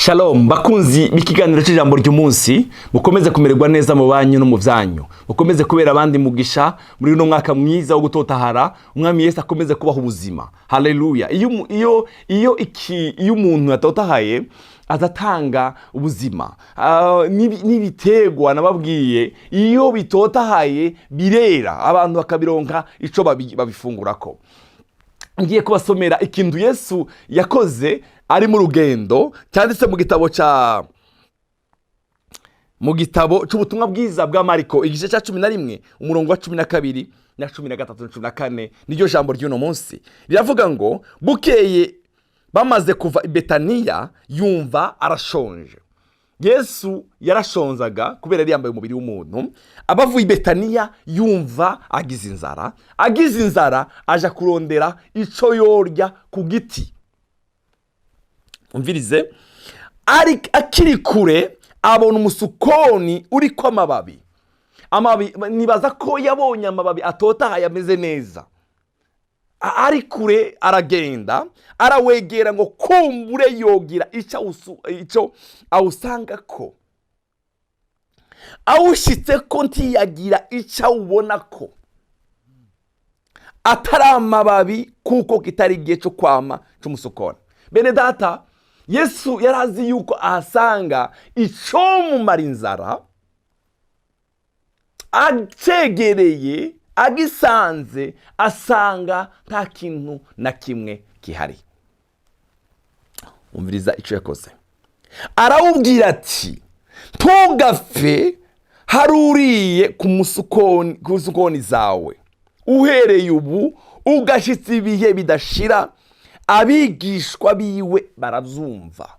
Shalom bakunzi b'ikiganiro cy'ijambo ry'umunsi, mukomeze kumererwa neza mu banyu no mu byanyu, mukomeze kubera abandi mugisha muri uno mwaka mwiza wo gutotahara. Umwami Yesu akomeze kubaha ubuzima. Haleluya. Iyo umuntu yatotahaye azatanga ubuzima. N'ibitegwa nababwiye iyo bitotahaye birera abantu bakabironka ico babifungurako. Ngiye kubasomera ikintu Yesu yakoze ari mu rugendo, cyanditse mu gitabo cy'ubutumwa bwiza bwa Mariko igice cya 11 umurongo wa 12 na 13 na 14. Niryo jambo ry'uno munsi riravuga ngo bukeye bamaze kuva i Betaniya yumva arashonje. Yesu yarashonzaga kubera yari yambaye umubiri w'umuntu. Abavuye i Betaniya yumva agize inzara aja kurondera ico yorya ku giti. Umvirize, akiri kure abona umusukoni uriko amababi. Nibaza ko yabonye amababi atotahaye ameze neza. Ari kure aragenda arawegera ngo kumbure yogira ico awusanga ko. Awushitse ko ntiyagira ico ubona ko atari amababi kuko kitari igihe cyo kwama cy'umusukoni. Bene data, Yesu yarazi yuko ahasanga ico mumara inzara. Acegereye agisanze asanga nta kintu na kimwe gihari. Umviriza ico yakoze. Arawubwira ati ntugapfe haruriye ku musukoni zawe. Uhereye ubu ugashitsa ibihe bidashira, abigishwa biwe baravyumva.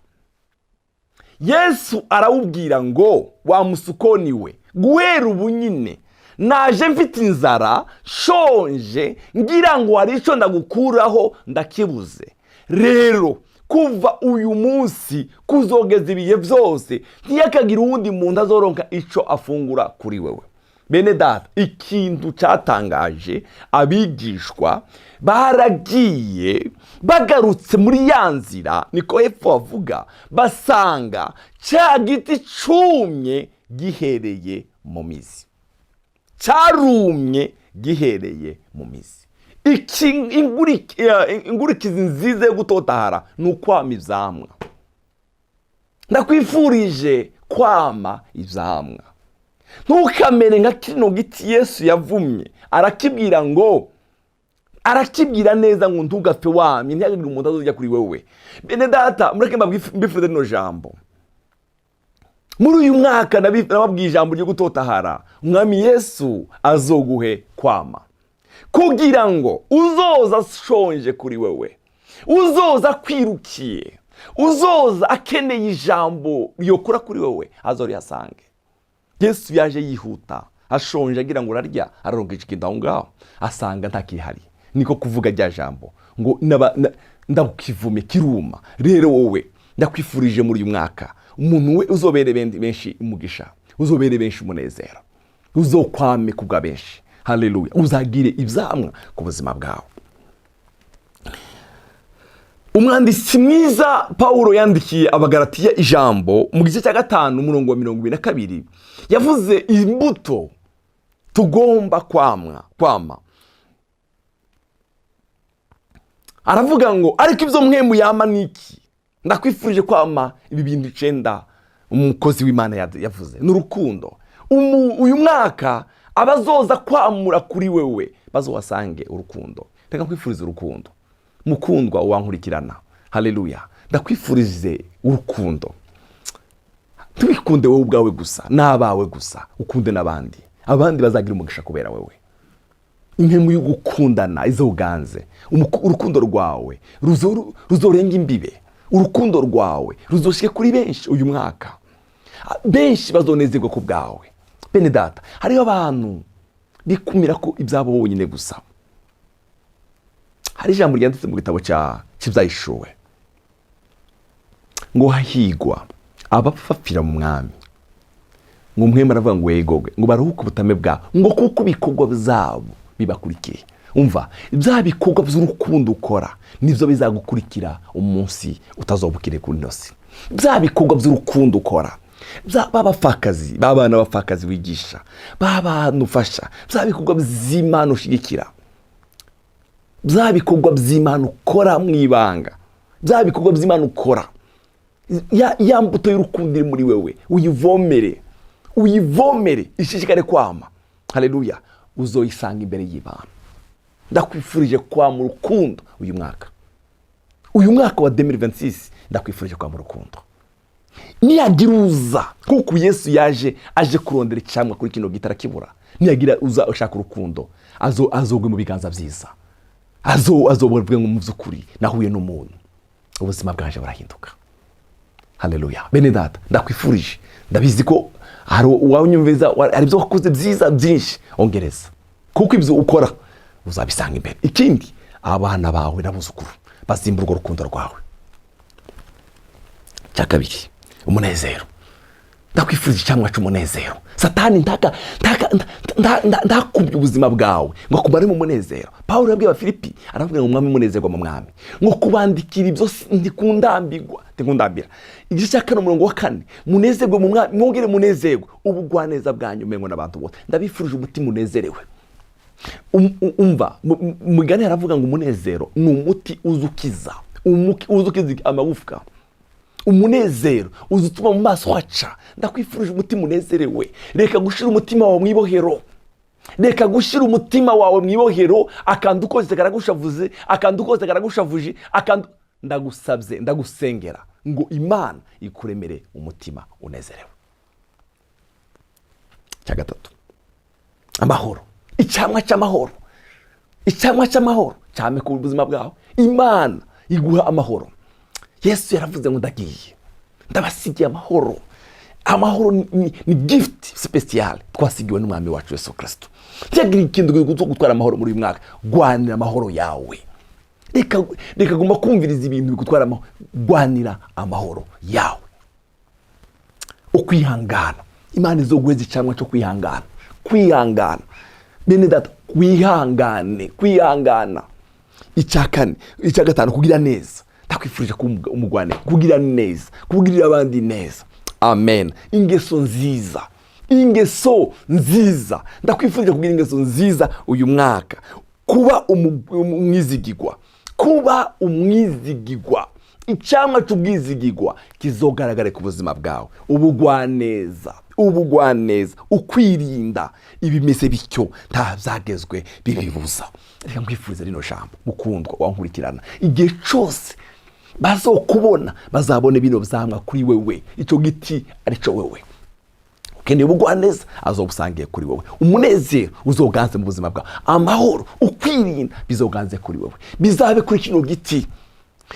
Yesu arawubwira ngo wa musukoni we, guhera ubu nyine naje mfite inzara, shonje, ngira ngo hari ico ndagukuraho ndakibuze. Rero kuva uyu munsi kuzogeza ibihe byose ntiyakagira uwundi muntu azoronka ico afungura kuri wewe. Bene data, ikintu cyatangaje, abigishwa baragiye bagarutse muri ya nzira, niko hepfo bavuga, basanga cya giti cumye gihereye mu mizi. Carumye gihereye mu mizi. Ingurikizi nziza yo gutotahara ni ukwama ivyamwa. Ndakwifurije kwama ivyamwa. Ntukamere nka kino giti Yesu yavumye. Arakibwira neza ngo ntugapfe wamye, ntihagire umuntu azojya kuri wewe. Bene data, mureke mbifuze rino jambo. Muri uyu mwaka nababwiye ijambo ryo gutotahara. Umwami Yesu azoguhe kwama, kugira ngo uzoza shonje kuri wewe, uzoza kwirukiye, uzoza akeneye ijambo yokora kuri wewe, azorihasange. Yesu yaje yihuta, ashonje agira ngo urarya, araronka ikintu aho ngaho asanga ntakihari. Niko kuvuga rya jambo ngo ndabukivume kiruma. Rero wowe ndakwifurije muri uyu mwaka umuntu we uzobere benshi umugisha, uzobere benshi umunezero, uzokwame kubwa benshi. Haleluya. Uzagire ivyamwa ku buzima bwawe. Umwanditsi mwiza Paulo yandikiye Abagalatiya ijambo mu gice cya 5 umurongo wa 22 yavuze imbuto tugomba kwama. Aravuga ngo ariko ivyo mwemu yama niki? Ndakwifurije kwama ibi bintu 9 umukozi w'Imana yavuze. N'urukundo. Uyu mwaka abazoza kwamura kuri wewe bazowasange urukundo. Reka kwifuriza urukundo. Mukundwa uwankurikirana. Haleluya. Ndakwifurize urukundo. Tubikunde wowe ubwawe gusa, n'abawe gusa, ukunde n'abandi. Abandi bazagira umugisha kubera wewe. Impemu yo gukundana izoganze. Urukundo rwawe ruzorenga imbibe. Urukundo rwawe ruzoshike kuri benshi uyu mwaka. Benshi bazonezerwa ku bwawe. Bene data, hariho abantu bikumira ko ibyabo bonyine gusa. Hari ijambo ryanditse mu gitabo cy'Ivyahishuriwe ngo hahigwa abapfapfira mu mwami, ngo mwema aravuga ngo yegogwe, ngo baruhuke ubutame bwabo, ngo kuko ibikorwa byabo bibakurikiye. Umva, ibya bikorwa by'urukundo ukora nivyo bizagukurikira umunsi utazobukire kuri nosi. bya bikorwa by'urukundo ukora, b'abapfakazi, b'abana b'abapfakazi wigisha, b'abantu ufasha, bya bikorwa by'Imana ushigikira, bya bikorwa by'Imana ukora mu ibanga, bya bikorwa by'Imana ukora, ya mbuto y'urukundo iri muri wewe uyivomere ishishikare kwama. Haleluya, uzoyisanga imbere y'Imana. Ndakwifurije kwama urukundo uyu mwaka wa 2026, ndakwifurije kwama urukundo. Niyagira uza kuko Yesu aje kurondera icyamwa kuri kino gitara kibura, niyagira uza ushaka urukundo, azogwe mu biganza byiza, azoborwe mu by'ukuri nahuye n'umuntu, ubuzima bwaje burahinduka. Haleluya. Bene data, ndakwifurije, ndabizi ko hari uwanyumviza ari byo wakoze byiza byinshi, ongereza, kuko ibyo ukora uzabisanga imbere. Ikindi, abana bawe n'abuzukuru bazimburwa urukundo rwawe. Cya kabiri, umunezero. Ndakwifurije icyamwa cy'umunezero. Satani ndakubye ubuzima bwawe ngo kumare mu munezero. Pawulo yabwiye Abafilipi, aravuga ngo mwami munezerwa mu mwami, ngo kubandikira ibyo ndikundambira. Igice cya 4:4, munezerwe mu mwami, mwongere munezerwe ubugwaneza bwanyu mengo n'abantu bose. Ndabifurije umutima unezerewe. Umva mugani aravuga ngo umunezero ni umuti uzukiza amagufwa. Umunezero uzutuma mu maso haca. Ndakwifurije umutima unezerewe. Reka gushira umutima wawe mwibohero, reka gushira umutima wawe mwibohero, akandu kose karagushavuze, akandu kose karagushavuje, ndagusabye, ndagusengera ngo Imana ikuremere umutima unezerewe. Cya gatatu, amahoro. Icyamwa cy'amahoro, icyamwa cy'amahoro cyame ku buzima bwawe. Imana iguha amahoro. Yesu yaravuze ngo ndagiye ndabasigiye amahoro. Amahoro ni gift special twasigiwe n'umwami wacu Yesu Kristo. Cyagira ikintu gutwara amahoro muri uyu mwaka, gwanira amahoro yawe. Reka guma kumviriza ibintu bigutwara amahoro, gwanira amahoro yawe. Ukwihangana, Imana izoguheza icyamwa cyo kwihangana. Bene data, kwihangana. Icya gatanu, kugira neza. Ndakwifurije umugwane, kugira neza, kugirira abandi neza. Amen. Ingeso nziza. Ndakwifurije kugira ingeso nziza uyu mwaka. Kuba umwizigirwa. Icyamwa cy'ubwizigirwa kizogaragare ku buzima bwawe. Ubugwaneza, ukwirinda ibimeze bityo nta byagezwe bibibuza. Reka nkwifurize rino jambo mukundwa wankurikirana, igihe cyose bazokubona bazabone bino byamwa kuri wewe, icyo giti arico wewe. Ukeneye ubugwaneza, azobusangiye kuri wewe. Umunezero uzoganze mu buzima bwawe, amahoro, ukwirinda bizoganze kuri wewe, bizabe kuri kino giti.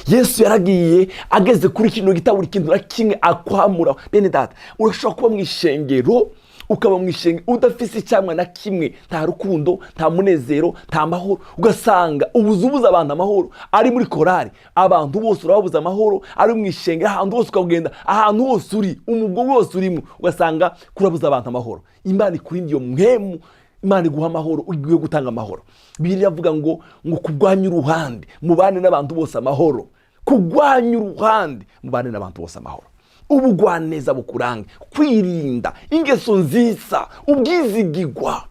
Yesu yaragiye ageze kuri kino giti, buri kintu na kimwe akwamura. Bene data, urashobora kuba mu ishengero, ukaba mu ishengero udafise icyamwa na kimwe, nta rukundo, nta munezero, nta mahoro, ugasanga ubuza abantu amahoro. Ari muri korari, abantu bose urababuza amahoro. Ari mu ishengero, ahantu hose ukagenda, ahantu hose uri, umugo wose urimo, ugasanga kurabuza abantu amahoro. Imana ikurinde iyo mwemu, Imana iguha amahoro, ugiye gutanga amahoro. Bibiliya iravuga ngo kugwanya uruhande mubane n'abantu bose amahoro. Kugwanya uruhande mubane n'abantu bose amahoro. Ubugwaneza bukurange, kwirinda, ingeso nziza, ubwizigirwa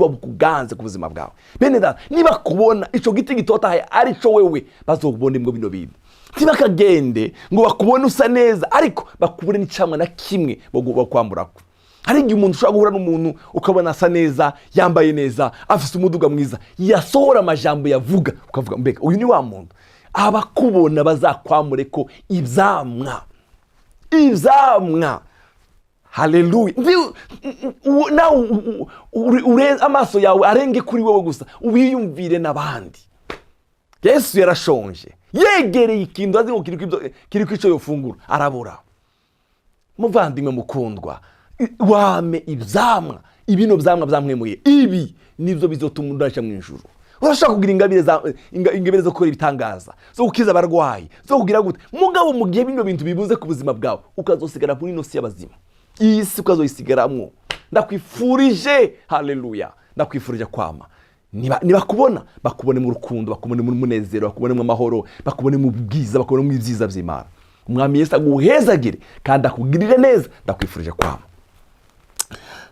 bukuganze ku buzima bwawe. Bene data, niba kubona ico giti gitotahaye ari cyo wewe, bazokubona imbwo bino bintu. Ntibakagende ngo bakubone usa neza, ariko bakubone n'icamwa na kimwe bakwamburako. Hari igihe umuntu ushobora guhura n'umuntu ukabona asa neza, yambaye neza, afise umuduga mwiza, yasohora amajambo yavuga, ukavuga mbega uyu ni wa muntu. Abakubona bazakwamure ko ivyamwa. Haleluya. Ureze amaso yawe arenge kuri wowe gusa, ubiyumvire n'abandi. Yesu yarashonje, yegereye ikintu azi ngo kiri kwico yofungura, arabura. Muvandimwe mukundwa, wame ivyamwa, ibino vyamwa vyamwemuye. Ibi nivyo bizotuma uraca mu ijuru. Urashaka kugira ingabire zo gukora ibitangaza, zo gukiza abarwayi, zo kugira gute. Mugabo mu gihe bino bintu bibuze ku buzima bwawe, ukazosigara muri ino si y'abazima. Iyi si ukazoyisigaramwo. Ndakwifurije, haleluya, ndakwifurije kwama. Niba kubona, bakubone mu rukundo, bakubone mu munezero, bakubone mu mahoro, bakubone mu bwiza, bakubone mu byiza by'Imana. umwami Yesu aguhezagire kandi akugirire neza. Ndakwifurije kwama.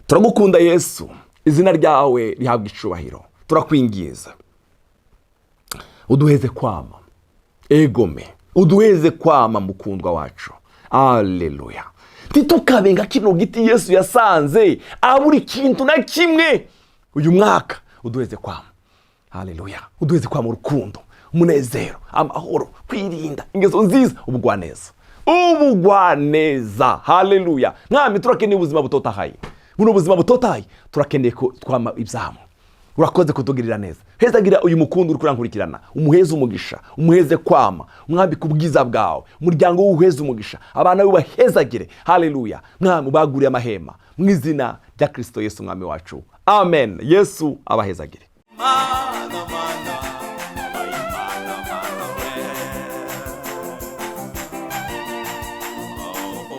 Turagukunda Yesu, izina ryawe rihabwa icubahiro. Turakwingiza uduheze kwama, egome uduheze kwama mukundwa wacu. Haleluya. Ntitukabenga kino giti Yesu yasanze aburi kintu na kimwe uyu mwaka. Uduheze kwama. Haleluya. Uduheze kwama urukundo, umunezero, amahoro, kwirinda ingeso nziza, ubugwaneza. Ubugwaneza. Haleluya. Mwami turakeneye ubuzima butotahaye. Buno buzima butotahaye turakeneye ko twama ibyamu. Urakoze kutugirira neza. Hezagira uyu mukundu uri kurankurikirana, umuheze umugisha, umuheze kwama, mwami kubwiza bwawe, umuryango w'uheze umugisha, abana bahezagire. Haleluya. Mwami baguriye amahema mu izina rya Kristo Yesu mwami wacu. Amen. Yesu abahezagire. Mana.